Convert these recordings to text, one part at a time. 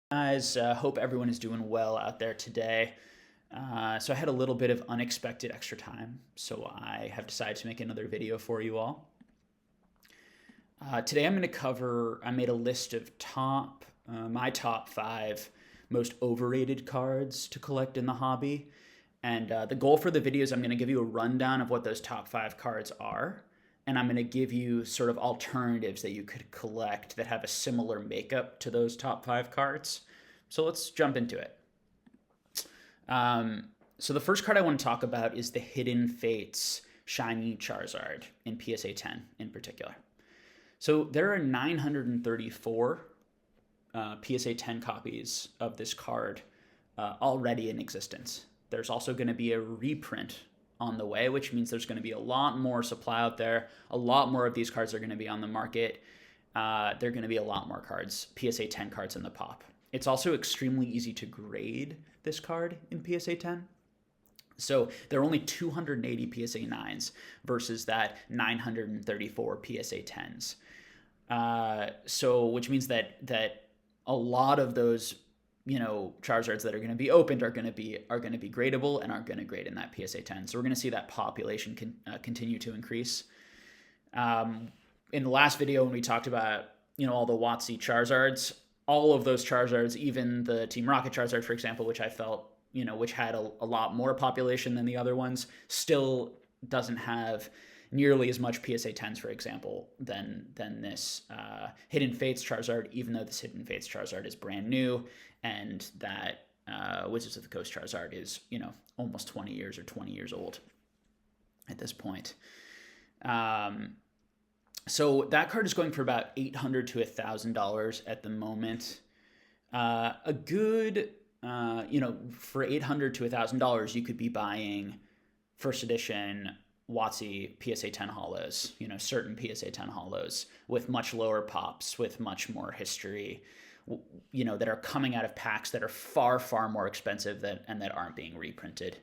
Guys, hope everyone is doing well out there today. So I had a little bit of unexpected extra time, so I have decided to make another video for you all. Today I'm going to cover, I made a list of my top 5 most overrated cards to collect in the hobby. And the goal for the video is I'm going to give you a rundown of what those top 5 cards are. And I'm going to give you sort of alternatives that you could collect that have a similar makeup to those top 5 cards. So let's jump into it. So the first card I want to talk about is the Hidden Fates Shiny Charizard in PSA 10 in particular. So there are 934 PSA 10 copies of this card already in existence. There's also going to be a reprint on the way, which means there's going to be a lot more supply out there. A lot more of these cards are going to be on the market. There are going to be a lot more cards, PSA 10 cards in the pop. It's also extremely easy to grade this card in PSA 10. So there are only 280 PSA 9s versus that 934 PSA 10s. Which means that a lot of those Charizards that are going to be opened are going to be gradable and are going to grade in that PSA 10. So we're going to see that population continue to increase. In the last video when we talked about all the WotC Charizards, all of those Charizards, even the Team Rocket Charizard, for example, which I felt which had a lot more population than the other ones, still doesn't have nearly as much PSA 10s, for example, than this Hidden Fates Charizard, even though this Hidden Fates Charizard is brand new, and that Wizards of the Coast Charizard is, almost 20 years or 20 years old at this point. So that card is going for about $800 to $1,000 at the moment. A good, for $800 to $1,000, you could be buying first edition WotC PSA 10 holos, certain PSA 10 holos with much lower pops, with much more history, that are coming out of packs that are far, far more expensive and that aren't being reprinted.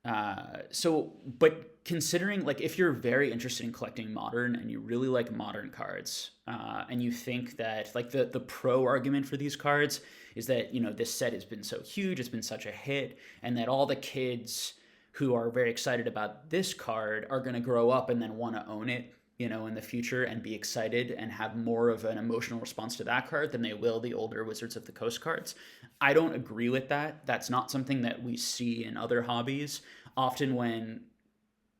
But considering, if you're very interested in collecting modern and you really like modern cards, and you think that, the pro argument for these cards is that, this set has been so huge, it's been such a hit, and that all the kids who are very excited about this card are going to grow up and then want to own it, in the future and be excited and have more of an emotional response to that card than they will the older Wizards of the Coast cards. I don't agree with that. That's not something that we see in other hobbies. Often when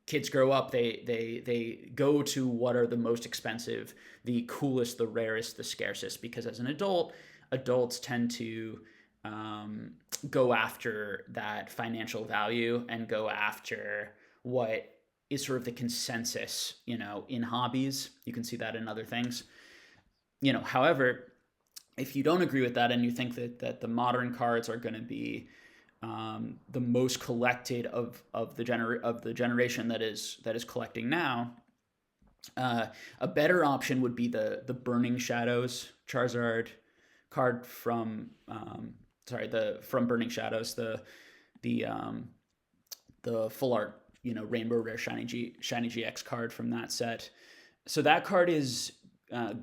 kids grow up, they go to what are the most expensive, the coolest, the rarest, the scarcest, because as an adult, adults tend to go after that financial value and go after what is sort of the consensus, in hobbies. You can see that in other things. However, if you don't agree with that and you think that the modern cards are going to be the most collected of the generation that is collecting now, a better option would be the Burning Shadows Charizard card from from Burning Shadows, the full art Rainbow Rare Shiny GX card from that set. So that card is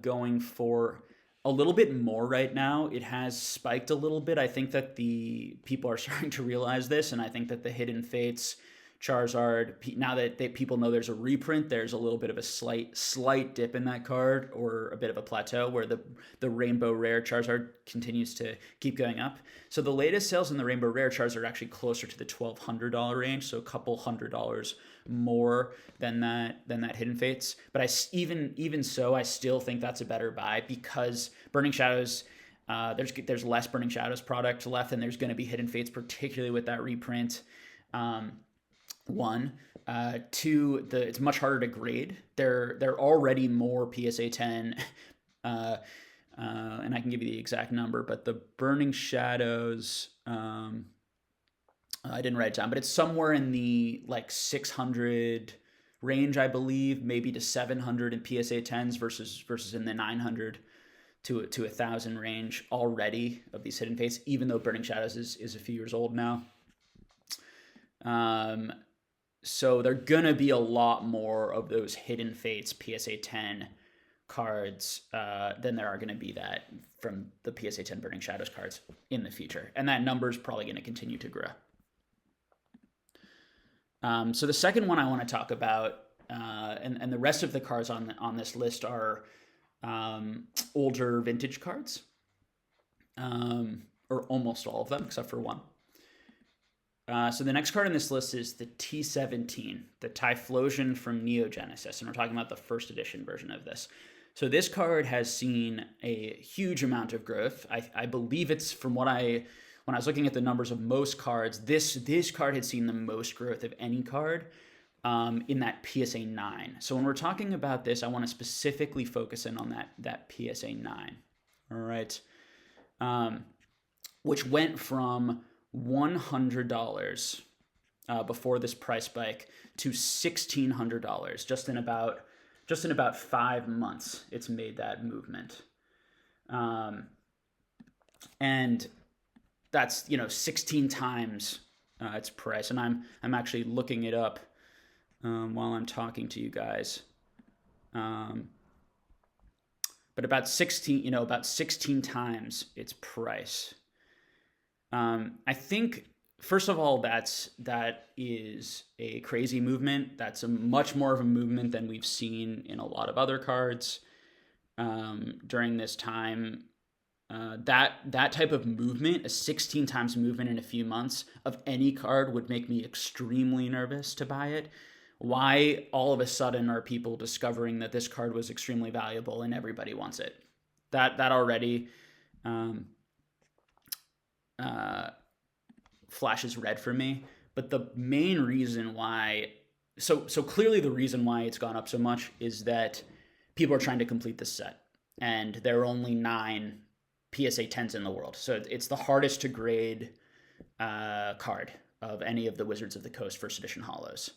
going for a little bit more right now. It has spiked a little bit. I think that the people are starting to realize this, and I think that the Hidden Fates Charizard, now that people know there's a reprint, there's a little bit of a slight dip in that card, or a bit of a plateau, where the Rainbow Rare Charizard continues to keep going up. So the latest sales in the Rainbow Rare Charizard are actually closer to the $1,200 range, so a couple $100 more than that Hidden Fates. But even so, I still think that's a better buy, because Burning Shadows, there's less Burning Shadows product left, and there's going to be Hidden Fates, particularly with that reprint. One, two, it's much harder to grade. There are already more PSA 10, and I can give you the exact number, but the Burning Shadows, I didn't write it down, but it's somewhere in the 600 range, I believe, maybe to 700 in PSA 10s versus in the 900 to 1,000 range already of these Hidden Fates, even though Burning Shadows is a few years old now. So there are going to be a lot more of those Hidden Fates PSA 10 cards than there are going to be that from the PSA 10 Burning Shadows cards in the future. And that number is probably going to continue to grow. So the second one I want to talk about, and the rest of the cards on this list are older vintage cards, or almost all of them except for one. So the next card on this list is the T17, the Typhlosion from Neo Genesis, and we're talking about the first edition version of this. So this card has seen a huge amount of growth. I believe it's from when I was looking at the numbers of most cards, this card had seen the most growth of any card in that PSA 9. So when we're talking about this, I want to specifically focus in on that PSA 9. All right. Which went from $100 before this price spike to $1,600 just in about 5 months. It's made that movement, and that's 16 times its price. And I'm actually looking it up while I'm talking to you guys. But about 16 times its price. I think, first of all, that is a crazy movement. That's a much more of a movement than we've seen in a lot of other cards during this time. That type of movement, a 16 times movement in a few months of any card, would make me extremely nervous to buy it. Why all of a sudden are people discovering that this card was extremely valuable and everybody wants it? That already flashes red for me. But the main reason why, so clearly the reason why it's gone up so much is that people are trying to complete this set, and there are only 9 PSA 10s in the world. So it's the hardest to grade card of any of the Wizards of the Coast first edition holos.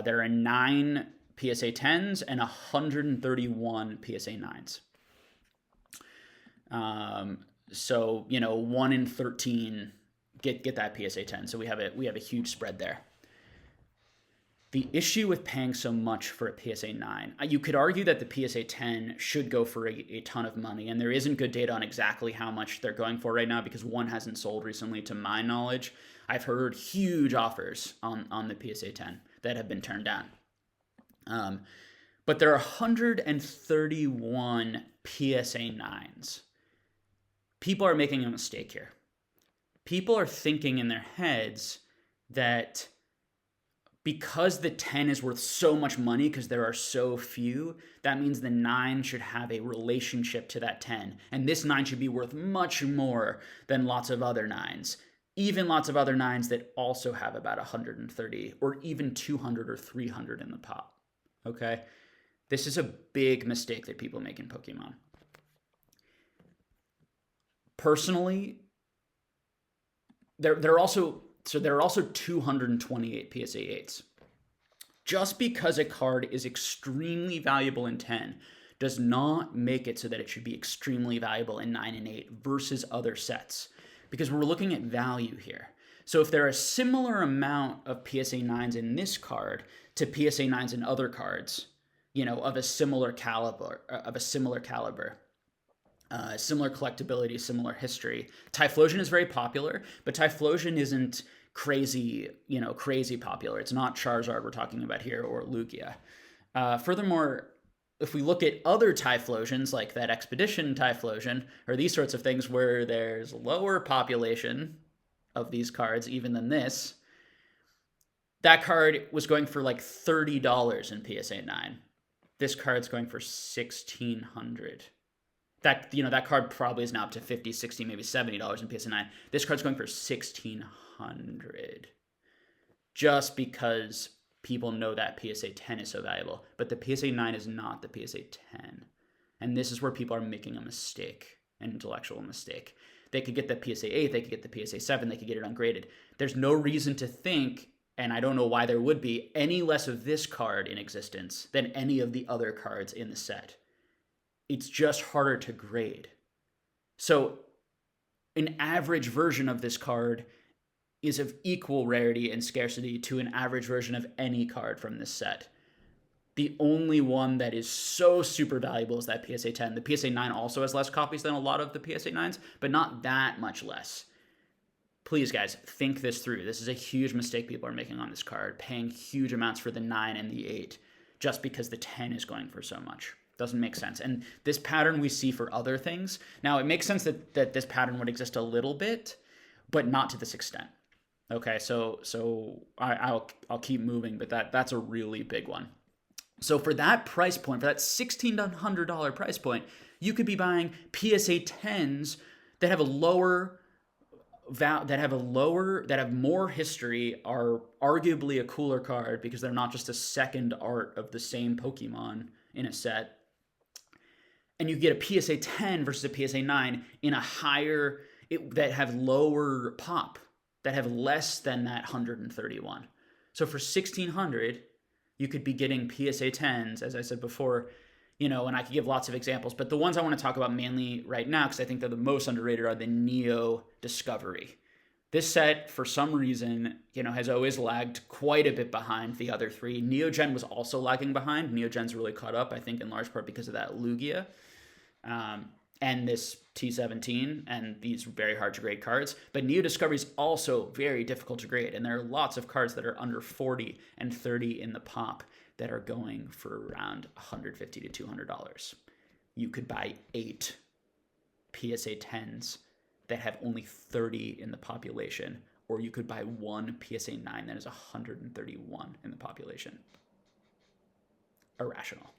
There are 9 PSA 10s and 131 PSA 9s. So 1 in 13 get that PSA 10. So we have a huge spread there. The issue with paying so much for a PSA 9, you could argue that the PSA 10 should go for a ton of money, and there isn't good data on exactly how much they're going for right now because one hasn't sold recently to my knowledge. I've heard huge offers on the PSA 10 that have been turned down. But there are 131 PSA 9s. People are making a mistake here. People are thinking in their heads that because the 10 is worth so much money because there are so few, that means the 9 should have a relationship to that 10. And this 9 should be worth much more than lots of other 9s. Even lots of other 9s that also have about 130 or even 200 or 300 in the pop. Okay? This is a big mistake that people make in Pokemon. Personally, there are also 228 PSA 8s. Just because a card is extremely valuable in 10 does not make it so that it should be extremely valuable in 9 and 8 versus other sets, because we're looking at value here. So if there are a similar amount of PSA 9s in this card to PSA 9s in other cards, of a similar caliber, similar collectability, similar history. Typhlosion is very popular, but Typhlosion isn't crazy popular. It's not Charizard we're talking about here or Lugia. Furthermore, if we look at other Typhlosions, like that Expedition Typhlosion, or these sorts of things where there's lower population of these cards even than this, that card was going for like $30 in PSA 9. This card's going for $1,600. That card probably is now up to $50, $60, maybe $70 in PSA 9. This card's going for $1,600. Just because people know that PSA 10 is so valuable. But the PSA 9 is not the PSA 10. And this is where people are making a mistake, an intellectual mistake. They could get the PSA 8, they could get the PSA 7, they could get it ungraded. There's no reason to think, and I don't know why there would be, any less of this card in existence than any of the other cards in the set. It's just harder to grade. So an average version of this card is of equal rarity and scarcity to an average version of any card from this set. The only one that is so super valuable is that PSA 10. The PSA 9 also has less copies than a lot of the PSA 9s, but not that much less. Please, guys, think this through. This is a huge mistake people are making on this card, paying huge amounts for the 9 and the 8 just because the 10 is going for so much. Doesn't make sense. And this pattern we see for other things. Now, it makes sense that this pattern would exist a little bit, but not to this extent. Okay, so I'll keep moving, but that's a really big one. So for that price point, for that $1,600 price point, you could be buying PSA 10s that have more history, are arguably a cooler card because they're not just a second art of the same Pokemon in a set. And you get a PSA 10 versus a PSA 9 in a higher, that have lower pop, that have less than that 131. So for 1,600, you could be getting PSA 10s, as I said before, and I could give lots of examples, but the ones I want to talk about mainly right now, because I think they're the most underrated, are the Neo Discovery. This set, for some reason, has always lagged quite a bit behind the other three. Neogen was also lagging behind. Neogen's really caught up, I think, in large part because of that Lugia. And this T17 and these very hard to grade cards. But Neo Discovery is also very difficult to grade, and there are lots of cards that are under 40 and 30 in the pop that are going for around $150 to $200. You could buy 8 PSA 10s that have only 30 in the population, or you could buy 1 PSA 9 that is 131 in the population. Irrational.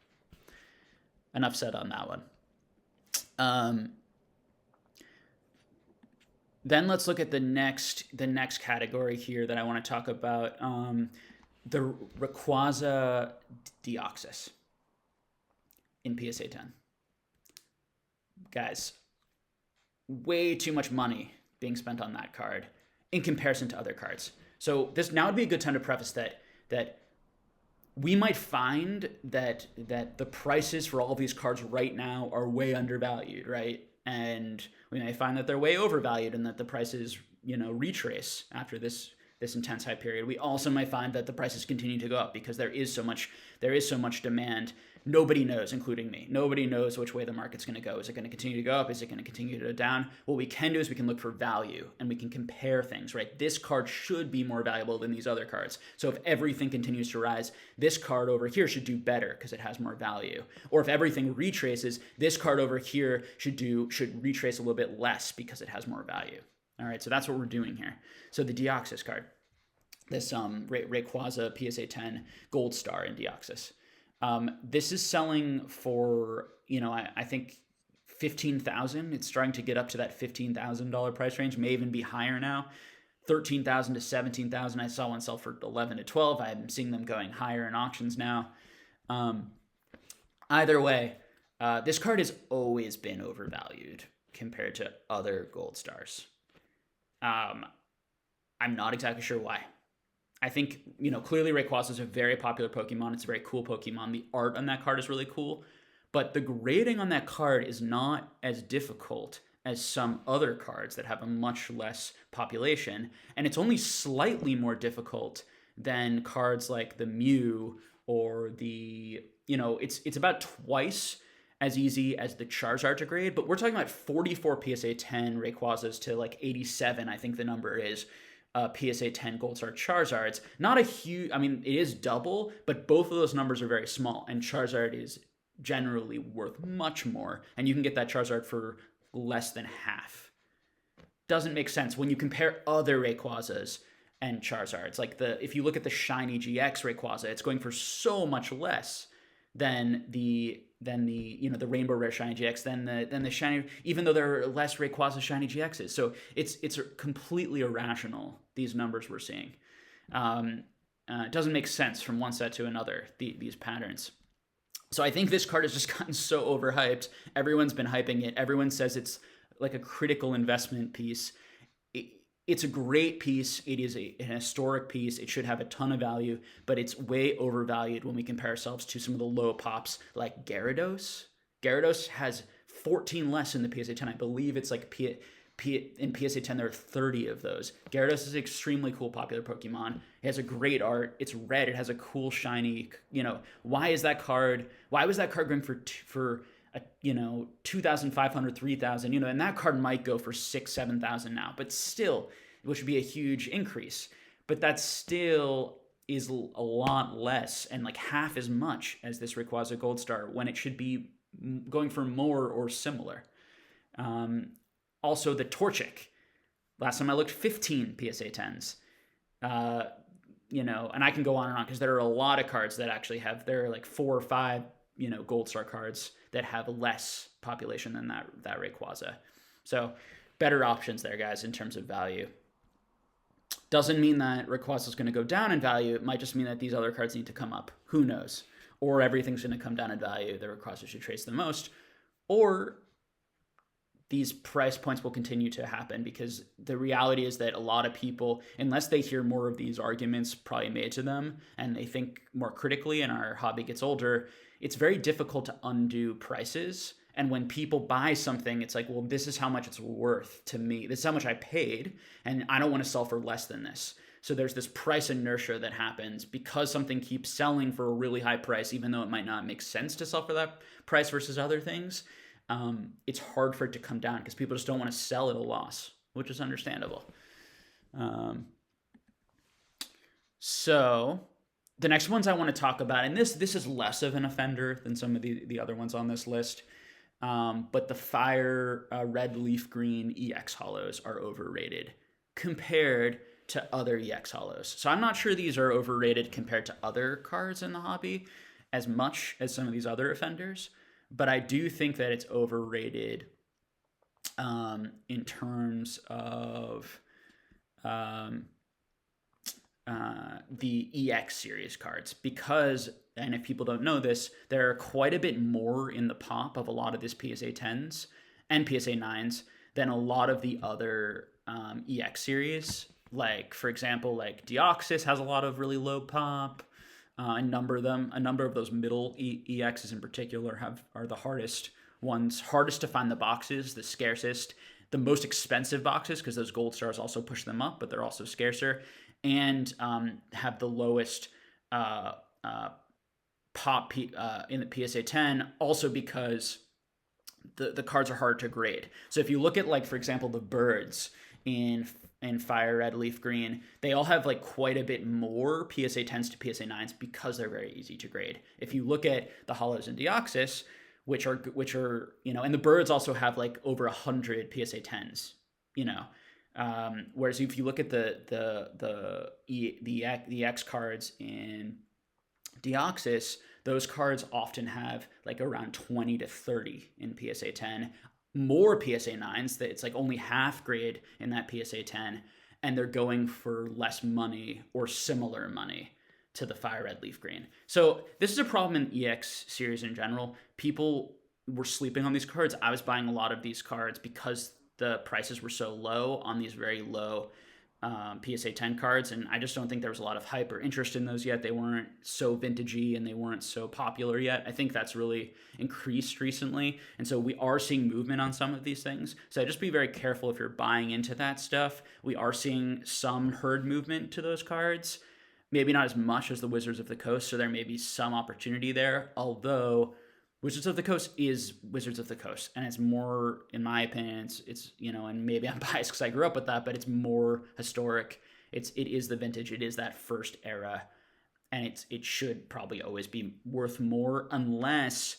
Enough said on that one. Then let's look at the next category here that I want to talk about. The Rayquaza Deoxys in PSA 10. Guys, way too much money being spent on that card in comparison to other cards. So this now would be a good time to preface that we might find that the prices for all of these cards right now are way undervalued, right? And we may find that they're way overvalued and that the prices, retrace after this intense hype period. We also might find that the prices continue to go up because there is so much demand. Nobody knows, including me. Nobody knows which way the market's going to go. Is it going to continue to go up? Is it going to continue to go down? What we can do is we can look for value and we can compare things, right? This card should be more valuable than these other cards. So if everything continues to rise, this card over here should do better because it has more value. Or if everything retraces, this card over here should retrace a little bit less because it has more value. All right, so that's what we're doing here. So the Deoxys card, this Rayquaza PSA 10 Gold Star in Deoxys. This is selling for, I think $15,000. It's starting to get up to that $15,000 price range, may even be higher now. $13,000 to $17,000. I saw one sell for $11,000 to $12,000. I'm seeing them going higher in auctions now. Either way, this card has always been overvalued compared to other Gold Stars. I'm not exactly sure why. I think, clearly Rayquaza is a very popular Pokemon. It's a very cool Pokemon. The art on that card is really cool. But the grading on that card is not as difficult as some other cards that have a much less population. And it's only slightly more difficult than cards like the Mew or the, it's about twice as easy as the Charizard to grade. But we're talking about 44 PSA 10 Rayquazas to like 87, I think the number is. PSA 10 Gold Star Charizards. Not a huge, it is double, but both of those numbers are very small, and Charizard is generally worth much more, and you can get that Charizard for less than half. Doesn't make sense when you compare other Rayquazas and Charizards. Like if you look at the Shiny GX Rayquaza, it's going for so much less than the Rainbow Rare Shiny GX, than the Shiny, even though there are less Rayquaza Shiny GXs. So it's completely irrational, these numbers we're seeing. It doesn't make sense from one set to another, these patterns. So I think this card has just gotten so overhyped. Everyone's been hyping it. Everyone says it's like a critical investment piece. It's a great piece. It is an historic piece. It should have a ton of value, but it's way overvalued when we compare ourselves to some of the low pops like Gyarados. Gyarados has 14 less in the PSA 10. I believe it's like In PSA 10, there are 30 of those. Gyarados is an extremely cool, popular Pokemon. It has a great art. It's red. It has a cool, shiny. Why is that card? Why was that card going for 2,500, 3,000? And that card might go for 6,000, 7,000 now, but still, which would be a huge increase. But that still is a lot less and like half as much as this Rayquaza Gold Star when it should be going for more or similar. Also, the Torchic. Last time I looked, 15 PSA 10s. And I can go on and on because there are a lot of cards that actually have, there are like 4 or 5, Gold Star cards that have less population than that Rayquaza. So better options there, guys, in terms of value. Doesn't mean that Rayquaza is going to go down in value. It might just mean that these other cards need to come up. Who knows? Or everything's going to come down in value. The Rayquaza should trace the most. Or these price points will continue to happen because the reality is that a lot of people, unless they hear more of these arguments probably made to them and they think more critically and our hobby gets older, it's very difficult to undo prices. And when people buy something, it's like, well, this is how much it's worth to me. This is how much I paid, and I don't want to sell for less than this. So there's this price inertia that happens because something keeps selling for a really high price, even though it might not make sense to sell for that price versus other things. It's hard for it to come down because people just don't want to sell at a loss, which is understandable. So the next ones I want to talk about, and this is less of an offender than some of the other ones on this list, but the FireRed LeafGreen EX Hollows are overrated compared to other EX Hollows. So I'm not sure these are overrated compared to other cards in the hobby as much as some of these other offenders, but I do think that it's overrated in terms of the EX series cards because, and if people don't know this, there are quite a bit more in the pop of a lot of these PSA 10s and PSA 9s than a lot of the other EX series. Like, for example, like Deoxys has a lot of really low pop. A number of those middle EXs in particular are the hardest ones, hardest to find the boxes, the scarcest, the most expensive boxes because those gold stars also push them up, but they're also scarcer, and have the lowest pop in the PSA 10, also because the cards are hard to grade. So if you look at, like, for example, the birds in FireRed LeafGreen, they all have like quite a bit more PSA 10s to PSA 9s because they're very easy to grade. If you look at the hollows in Deoxys, which are and the birds also have like over 100 PSA 10s, whereas if you look at the X cards in Deoxys, those cards often have like around 20 to 30 in PSA 10. More PSA 9s, that it's like only half grade in that PSA 10, and they're going for less money or similar money to the FireRed LeafGreen. So this is a problem in EX series in general. People were sleeping on these cards. I was buying a lot of these cards because the prices were so low on these very low PSA 10 cards, and I just don't think there was a lot of hype or interest in those yet. They weren't so vintagey and they weren't so popular yet. I think that's really increased recently, and so we are seeing movement on some of these things. So just be very careful if you're buying into that stuff. We are seeing some herd movement to those cards, maybe not as much as the Wizards of the Coast, so there may be some opportunity there, although Wizards of the Coast is Wizards of the Coast, and it's more, in my opinion, it's and maybe I'm biased because I grew up with that, but it's more historic. It is the vintage. It is that first era, and it should probably always be worth more unless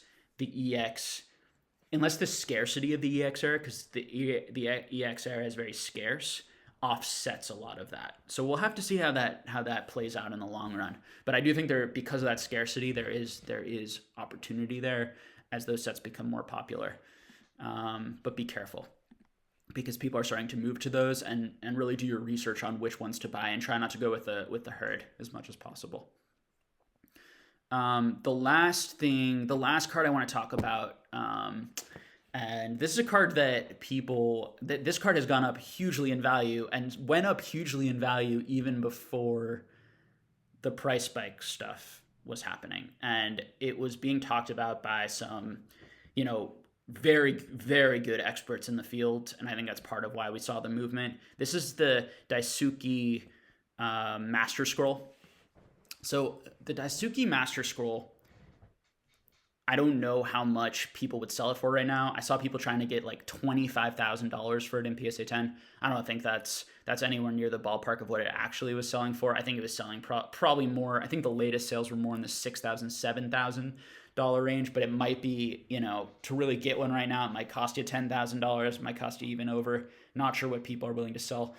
unless the scarcity of the EX era, because the EX era is very scarce, offsets a lot of that. So we'll have to see how that plays out in the long run. But I do think because of that scarcity, there is opportunity there as those sets become more popular. But be careful, because people are starting to move to those, and really do your research on which ones to buy and try not to go with the herd as much as possible. The last card I want to talk about, and this is a card that this card has gone up hugely in value, and went up hugely in value even before the price spike stuff was happening. And it was being talked about by some, very, very good experts in the field, and I think that's part of why we saw the movement. This is the Daisuke Master Scroll. So the Daisuke Master Scroll, I don't know how much people would sell it for right now. I saw people trying to get like $25,000 for it in PSA 10. I don't think that's anywhere near the ballpark of what it actually was selling for. I think it was selling probably more. I think the latest sales were more in the $6,000, $7,000 range, but it might be, to really get one right now, it might cost you $10,000, might cost you even over. Not sure what people are willing to sell.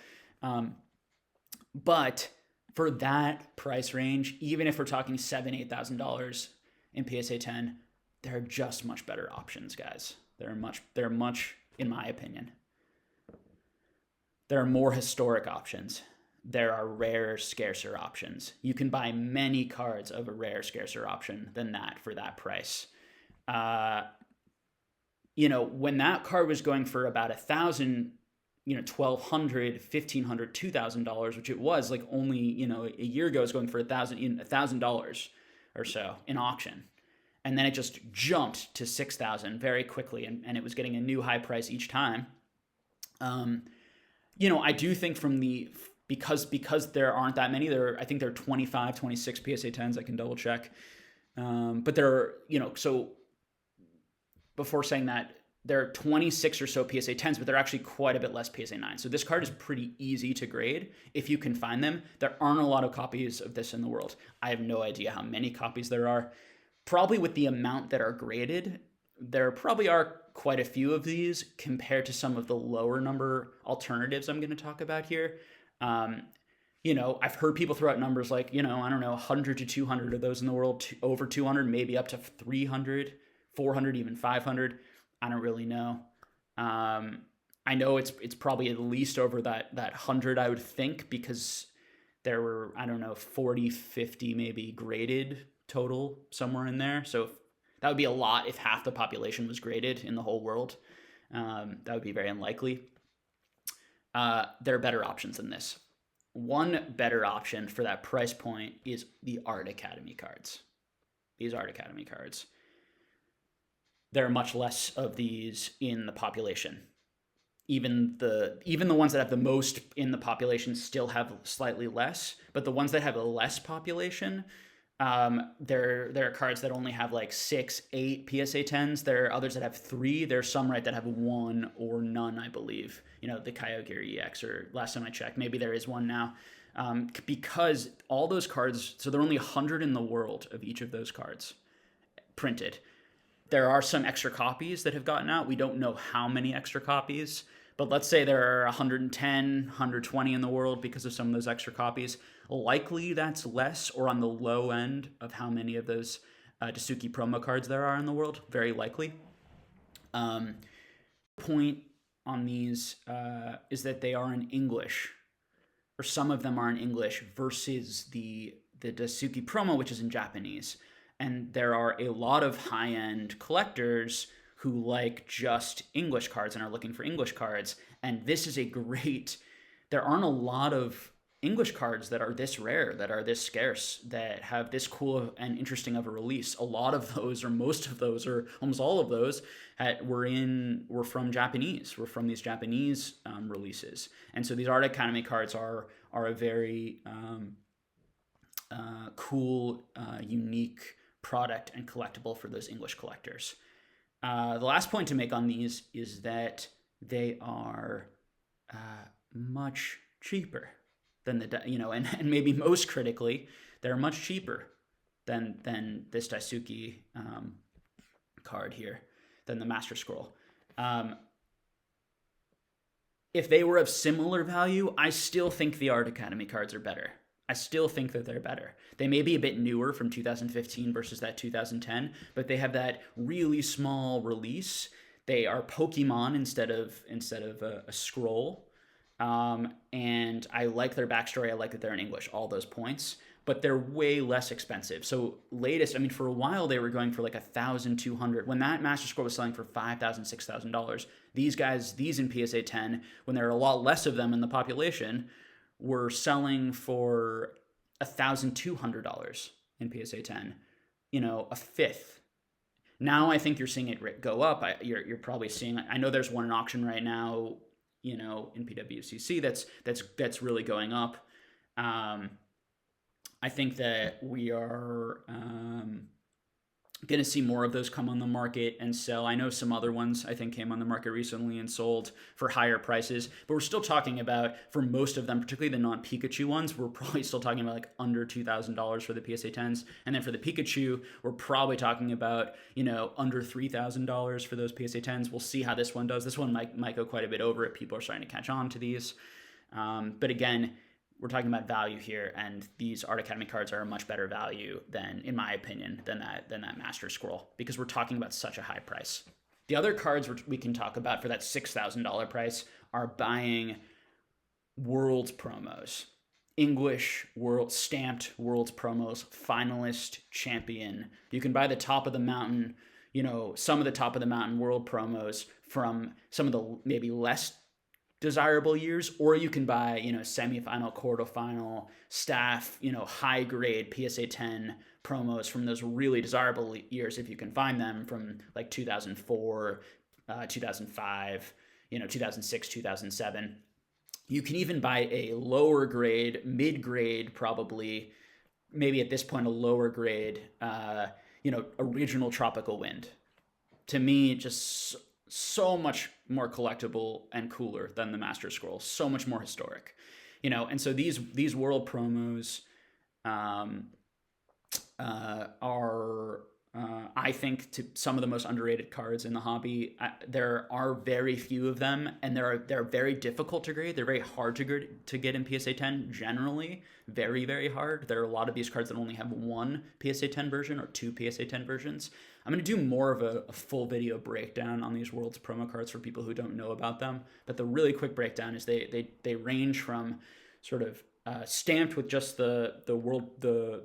But for that price range, even if we're talking $7,000, $8,000 in PSA 10, there are just much better options, guys. They're much, in my opinion. There are more historic options. There are rarer, scarcer options. You can buy many cards of a rare, scarcer option than that for that price. When that card was going for about $1,000, $1,200, $1,500, $2,000, which it was like only, a year ago, it was going for $1,000 or so in auction. And then it just jumped to $6,000 very quickly, and it was getting a new high price each time. I do think because there aren't that many, I think there are 25, 26 PSA 10s. I can double check. But there are, so before saying that, there are 26 or so PSA 10s, but they're actually quite a bit less PSA 9. So this card is pretty easy to grade if you can find them. There aren't a lot of copies of this in the world. I have no idea how many copies there are. Probably with the amount that are graded, there probably are quite a few of these compared to some of the lower number alternatives I'm going to talk about here. I've heard people throw out numbers like, I don't know, 100 to 200 of those in the world, over 200, maybe up to 300, 400, even 500. I don't really know. I know it's probably at least over that 100, I would think, because there were, I don't know, 40, 50 maybe graded total, somewhere in there. So that would be a lot if half the population was graded in the whole world. That would be very unlikely. There are better options than this. One better option for that price point is the Art Academy cards. These Art Academy cards. There are much less of these in the population. Even the ones that have the most in the population still have slightly less, but the ones that have a less population, there are cards that only have like 6, 8 PSA 10s. There are others that have 3. There's some that have 1 or none, I believe. The Kyogre EX, or last time I checked, maybe there is one now. Because all those cards, so there are only 100 in the world of each of those cards printed. There are some extra copies that have gotten out. We don't know how many extra copies, but let's say there are 110, 120 in the world because of some of those extra copies. Likely that's less, or on the low end of how many of those Daisuke promo cards there are in the world. Very likely. Point on these is that they are in English, or some of them are in English, versus the Daisuke promo, which is in Japanese. And there are a lot of high-end collectors who like just English cards and are looking for English cards. And this is there aren't a lot of English cards that are this rare, that are this scarce, that have this cool and interesting of a release. A lot of those, or most of those, or almost all of those were from Japanese, were from these Japanese releases. And so these Art Academy cards are a very cool, unique product and collectible for those English collectors. The last point to make on these is that they are much cheaper than and maybe most critically, they're much cheaper than this Daisuke card here, than the Master Scroll. If they were of similar value, I still think the Art Academy cards are better. I still think that they're better. They may be a bit newer from 2015 versus that 2010, but they have that really small release. They are Pokemon instead of a scroll. And I like their backstory. I like that they're in English, all those points, but they're way less expensive. So for a while they were going for like $1,200. When that Master Scroll was selling for $5,000, $6,000, these in PSA 10, when there are a lot less of them in the population, were selling for $1,200 in PSA 10, a fifth. Now I think you're seeing it go up. You're probably seeing. I know there's one in auction right now, in PWCC that's really going up. I think that we are going to see more of those come on the market and sell. I know some other ones I think came on the market recently and sold for higher prices, but we're still talking about, for most of them, particularly the non-Pikachu ones, we're probably still talking about like under $2,000 for the PSA 10s. And then for the Pikachu, we're probably talking about, under $3,000 for those PSA 10s. We'll see how this one does. This one might go quite a bit over it. People are starting to catch on to these. But again, we're talking about value here, and these Art Academy cards are a much better value than, in my opinion, than that Master Scroll, because we're talking about such a high price. The other cards we can talk about for that $6,000 price are buying Worlds promos. English World stamped Worlds promos, finalist, champion. You can buy the top of the mountain, some of the top of the mountain world promos from some of the maybe less desirable years, or you can buy, semifinal, quarterfinal, staff, high grade PSA 10 promos from those really desirable years if you can find them, from like 2004, 2005, 2006, 2007. You can even buy a lower grade, mid grade, probably, maybe at this point a lower grade, original Tropical Wind. To me, just so much more collectible and cooler than the Master Scroll, so much more historic, and so these world promos are I think to some of the most underrated cards in the hobby. There are very few of them, and they're very difficult to grade. They're very hard to get in PSA 10 generally, very, very hard. There are a lot of these cards that only have one PSA 10 version or two PSA 10 versions. I'm going to do more of a full video breakdown on these Worlds promo cards for people who don't know about them. But the really quick breakdown is they range from sort of stamped with just the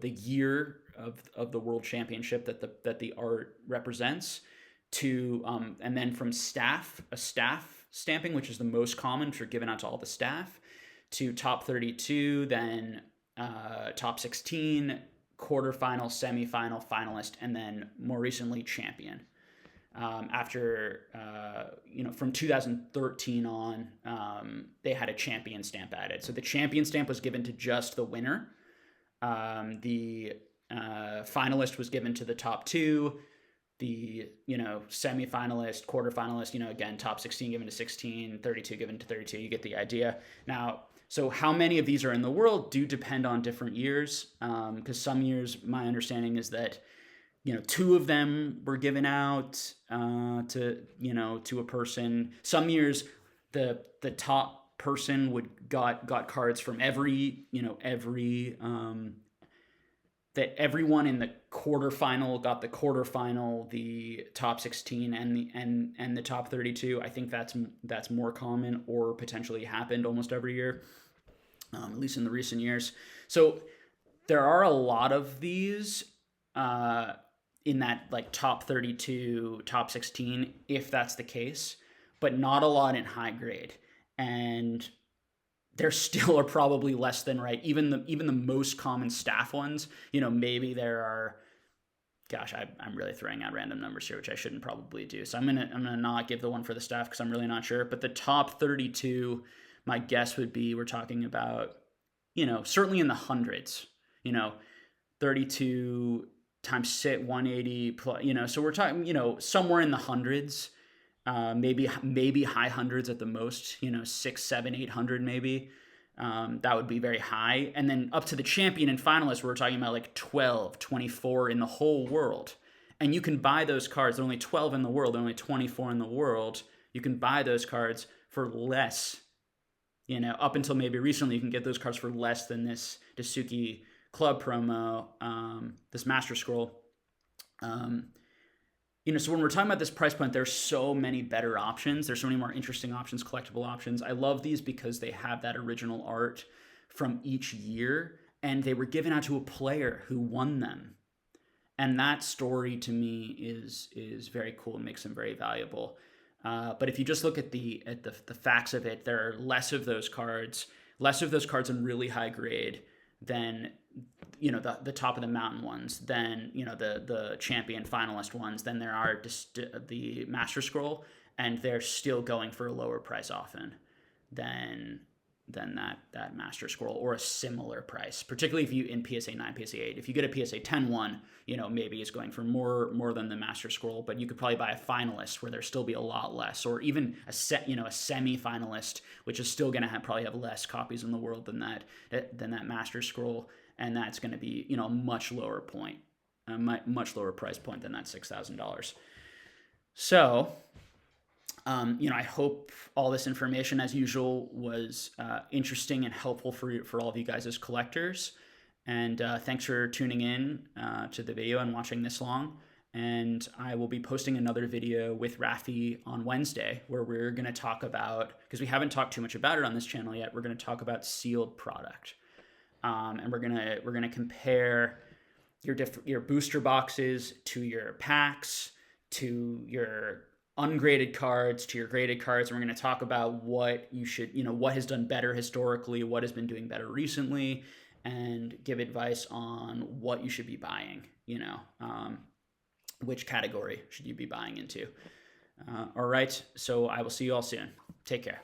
year of the World Championship that the art represents, to and then from a staff stamping, which is the most common, which are given out to all the staff, to top 32, then top 16, quarterfinal, semifinal, finalist, and then more recently champion. After from 2013 on, they had a champion stamp added. So the champion stamp was given to just the winner. The finalist was given to the top two. The semifinalist, quarterfinalist, again, top 16 given to 16, 32 given to 32. You get the idea. Now, so how many of these are in the world do depend on different years, because some years, my understanding is that two of them were given out to a person. Some years the top person got cards from that everyone in the quarterfinal got the quarterfinal, the top 16, and the top 32. I think that's more common, or potentially happened almost every year, at least in the recent years. So there are a lot of these in that like top 32, top 16, if that's the case, but not a lot in high grade. And there still are probably less than, right, even the most common staff ones, maybe there are, gosh, I'm really throwing out random numbers here, which I shouldn't probably do. So I'm gonna not give the one for the staff because I'm really not sure. But the top 32, my guess would be we're talking about, certainly in the hundreds, 32 times 180 plus, so we're talking, somewhere in the hundreds. Maybe high hundreds at the most, 6, 7, 800 maybe. That would be very high. And then up to the champion and finalist, we're talking about like 12, 24 in the whole world. And you can buy those cards. There are only 12 in the world. There are only 24 in the world. You can buy those cards for less. Up until maybe recently, you can get those cards for less than this Daisuke Club promo, this Master Scroll. So when we're talking about this price point, there's so many better options. There's so many more interesting options, collectible options. I love these because they have that original art from each year, and they were given out to a player who won them. And that story to me is very cool and makes them very valuable. But if you just look at the facts of it, there are less of those cards in really high grade than you know, the top of the mountain ones than, you know, the champion finalist ones than there are just the Master Scroll, and they're still going for a lower price often than that Master Scroll, or a similar price. Particularly if you in PSA 9, PSA 8, if you get a PSA 10 one, you know, maybe it's going for more than the Master Scroll, but you could probably buy a finalist where there still be a lot less, or even a semi-finalist, which is still going to probably have less copies in the world than that Master Scroll, and that's going to be, you know, a much lower price point than that $6,000. So, you know, I hope all this information, as usual, was interesting and helpful for all of you guys as collectors. And thanks for tuning in to the video and watching this long. And I will be posting another video with Rafi on Wednesday, where we're going to talk about, because we haven't talked too much about it on this channel yet, we're going to talk about sealed product. And we're gonna compare your booster boxes to your packs, to your ungraded cards, to your graded cards, and we're going to talk about what you should, you know, what has done better historically, what has been doing better recently, and give advice on what you should be buying, you know, which category should you be buying into. All right, so I will see you all soon. Take care.